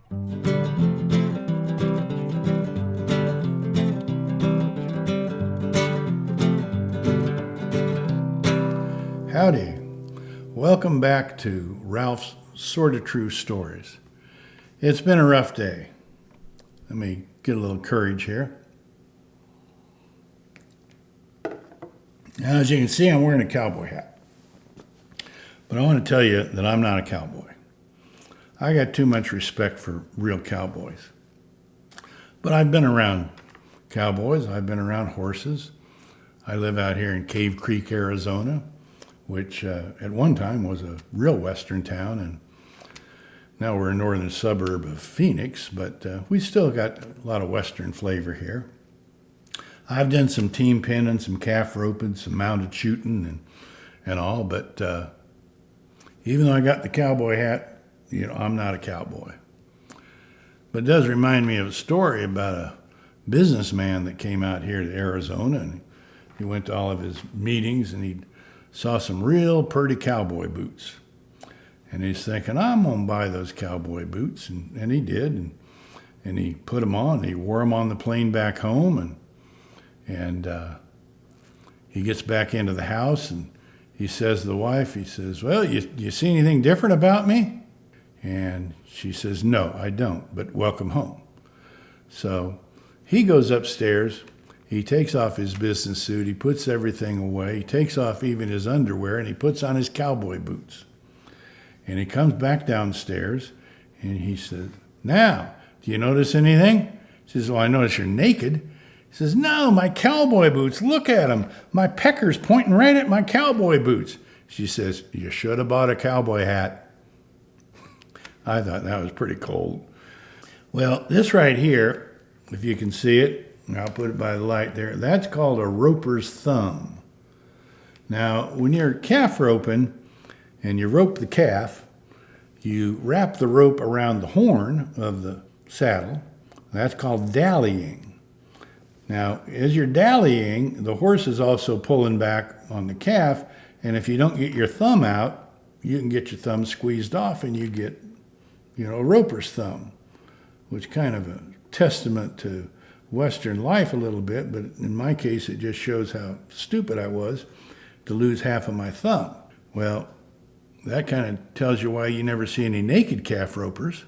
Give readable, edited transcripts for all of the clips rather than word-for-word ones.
Howdy. Welcome back to Ralph's Sorta True Stories. It's been a rough day. Let me get a little courage here. Now, as you can see, I'm wearing a cowboy hat. But I want to tell you that I'm not a cowboy. I got too much respect for real cowboys. But I've been around cowboys. I've been around horses. I live out here in Cave Creek, Arizona, which at one time was a real western town, and now we're a northern suburb of Phoenix, but we still got a lot of western flavor here. I've done some team pinning, some calf roping, some mounted shooting and all, but even though I got the cowboy hat, I'm not a cowboy. But it does remind me of a story about a businessman that came out here to Arizona, and he went to all of his meetings, and he saw some real pretty cowboy boots. And he's thinking, I'm going to buy those cowboy boots. And he did. And he put them on. He wore them on the plane back home. And he gets back into the house, and he says to the wife, he says, well, you see anything different about me? And she says, no, I don't, but welcome home. So he goes upstairs. He takes off his business suit, he puts everything away, he takes off even his underwear, and he puts on his cowboy boots. And he comes back downstairs, and he says, now, do you notice anything? He says, well, I notice you're naked. He says, no, my cowboy boots, look at them. My pecker's pointing right at my cowboy boots. She says, you should have bought a cowboy hat. I thought that was pretty cold. Well, this right here, if you can see it, I'll put it by the light there. That's called a roper's thumb. Now, when you're calf roping and you rope the calf, you wrap the rope around the horn of the saddle. That's called dallying. Now, as you're dallying, the horse is also pulling back on the calf, and if you don't get your thumb out, you can get your thumb squeezed off and you get, a roper's thumb, which kind of a testament to Western life a little bit, but in my case, it just shows how stupid I was to lose half of my thumb. Well, that kind of tells you why you never see any naked calf ropers,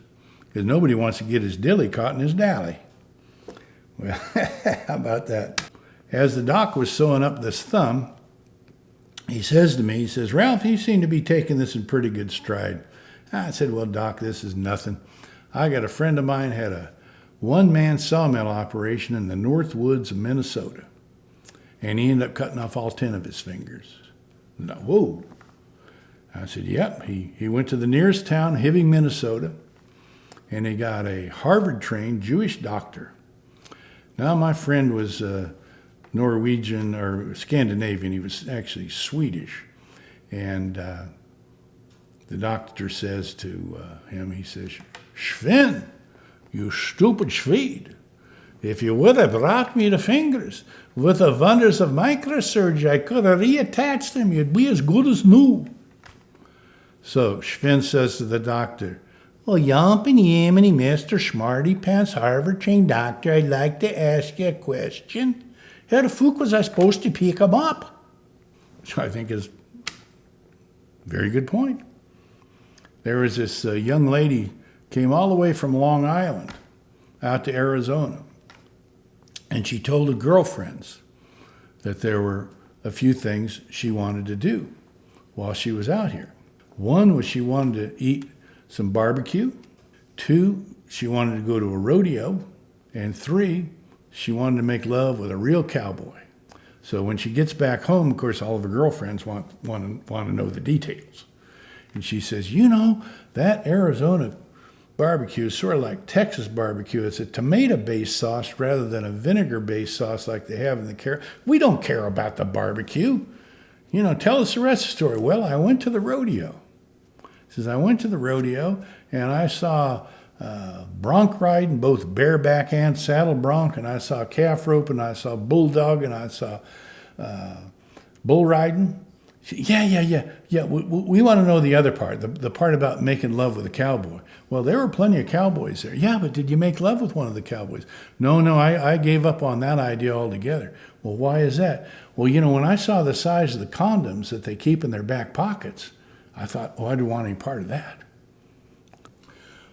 because nobody wants to get his dilly caught in his dally. Well, how about that? As the doc was sewing up this thumb, he says to me, Ralph, you seem to be taking this in pretty good stride. I said, well, doc, this is nothing. I got a friend of mine had a one-man sawmill operation in the North Woods of Minnesota. And he ended up cutting off all 10 of his fingers. Whoa. I said, yep. He went to the nearest town, Hibbing, Minnesota, and he got a Harvard-trained Jewish doctor. Now, my friend was Norwegian or Scandinavian. He was actually Swedish. And the doctor says to him, he says, Sven, you stupid Swede. If you would have brought me the fingers, with the wonders of microsurgery, I could have reattached them. You'd be as good as new. So Sven says to the doctor, well, yumping yaminy, Mr. Smarty Pants, Harvard-trained doctor, I'd like to ask you a question. How the fuck was I supposed to pick him up? Which I think is a very good point. There was this young lady came all the way from Long Island out to Arizona. And she told her girlfriends that there were a few things she wanted to do while she was out here. One was she wanted to eat some barbecue. 2, she wanted to go to a rodeo. And 3, she wanted to make love with a real cowboy. So when she gets back home, of course, all of her girlfriends want to know the details. And she says, that Arizona barbecue is sort of like Texas barbecue. It's a tomato-based sauce rather than a vinegar-based sauce like they have in the Caribbean. We don't care about the barbecue. Tell us the rest of the story. Well, I went to the rodeo. He says, I went to the rodeo, and I saw bronc riding, both bareback and saddle bronc, and I saw calf rope, and I saw bulldog, and I saw bull riding. Yeah. We want to know the other part, the part about making love with a cowboy. Well, there were plenty of cowboys there. Yeah, but did you make love with one of the cowboys? No, I gave up on that idea altogether. Well, why is that? Well, when I saw the size of the condoms that they keep in their back pockets, I thought, I don't want any part of that.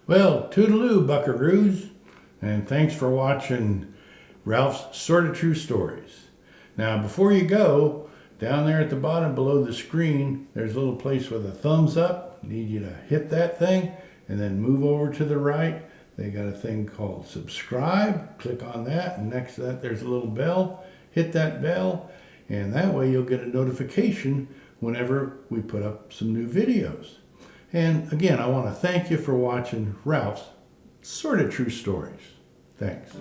Well, toodaloo, buckaroos, and thanks for watching Ralph's Sort of True Stories. Now, before you go, down there at the bottom below the screen, there's a little place with a thumbs up. Need you to hit that thing and then move over to the right. They got a thing called subscribe. Click on that, and next to that there's a little bell. Hit that bell, and that way you'll get a notification whenever we put up some new videos. And again, I want to thank you for watching Ralph's Sort of True Stories. Thanks.